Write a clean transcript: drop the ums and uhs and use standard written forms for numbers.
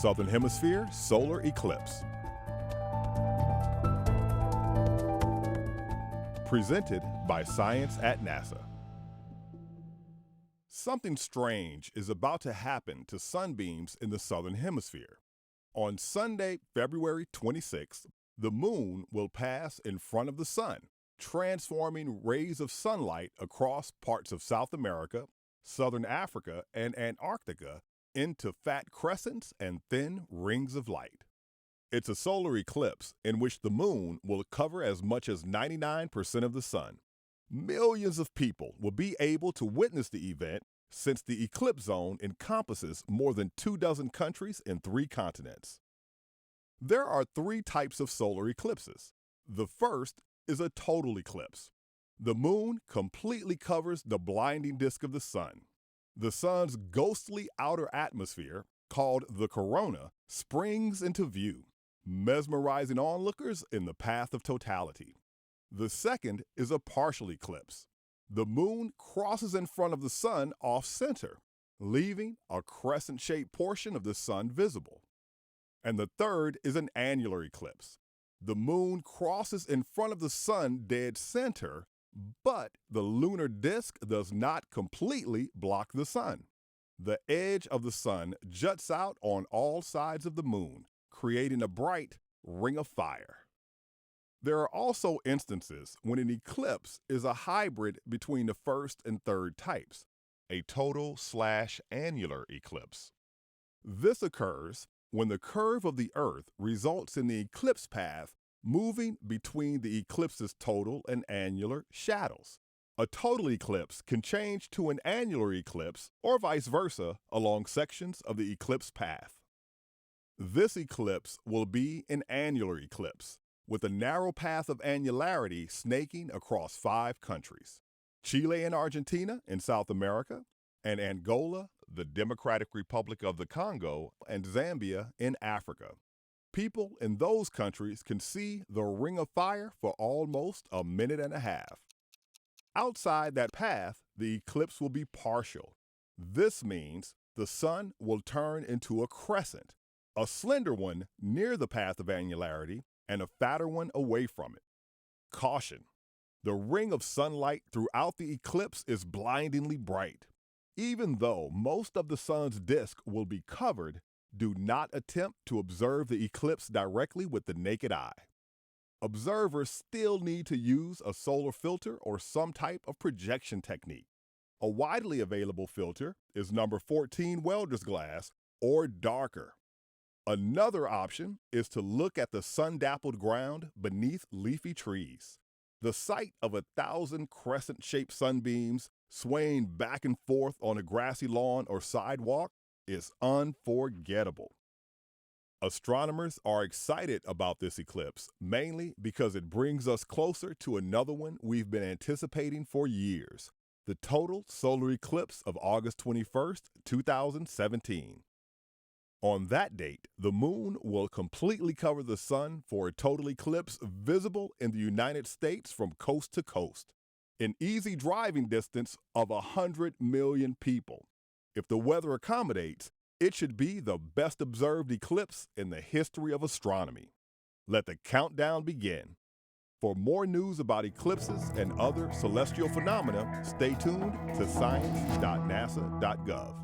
Southern Hemisphere Solar Eclipse. Presented by Science at NASA. Something strange is about to happen to sunbeams in the Southern Hemisphere. On Sunday, February 26th, the moon will pass in front of the sun, transforming rays of sunlight across parts of South America, Southern Africa, and Antarctica into fat crescents and thin rings of light. It's a solar eclipse in which the moon will cover as much as 99% of the sun. Millions of people will be able to witness the event since the eclipse zone encompasses more than 24 countries in 3 continents. There are 3 types of solar eclipses. The first is a total eclipse. The moon completely covers the blinding disk of the sun. The sun's ghostly outer atmosphere, called the corona, springs into view, mesmerizing onlookers in the path of totality. The second is a partial eclipse. The moon crosses in front of the sun off-center, leaving a crescent-shaped portion of the sun visible. And the third is an annular eclipse. The moon crosses in front of the sun dead center, but the lunar disk does not completely block the sun. The edge of the sun juts out on all sides of the moon, creating a bright ring of fire. There are also instances when an eclipse is a hybrid between the first and third types, a total/annular eclipse. This occurs when the curve of the Earth results in the eclipse path moving between the eclipse's total and annular shadows. A total eclipse can change to an annular eclipse or vice versa along sections of the eclipse path. This eclipse will be an annular eclipse, with a narrow path of annularity snaking across 5 countries: Chile and Argentina in South America, and Angola, the Democratic Republic of the Congo, and Zambia in Africa. People in those countries can see the ring of fire for almost a minute and a half. Outside that path, the eclipse will be partial. This means the sun will turn into a crescent, a slender one near the path of annularity and a fatter one away from it. Caution: the ring of sunlight throughout the eclipse is blindingly bright. Even though most of the sun's disk will be covered, do not attempt to observe the eclipse directly with the naked eye. Observers still need to use a solar filter or some type of projection technique. A widely available filter is number 14 welder's glass or darker. Another option is to look at the sun-dappled ground beneath leafy trees. The sight of 1,000 crescent-shaped sunbeams swaying back and forth on a grassy lawn or sidewalk is unforgettable. Astronomers are excited about this eclipse, mainly because it brings us closer to another one we've been anticipating for years, the total solar eclipse of August 21st, 2017. On that date, the moon will completely cover the sun for a total eclipse visible in the United States from coast to coast, in easy driving distance of 100 million people. If the weather accommodates, it should be the best observed eclipse in the history of astronomy. Let the countdown begin. For more news about eclipses and other celestial phenomena, stay tuned to science.nasa.gov.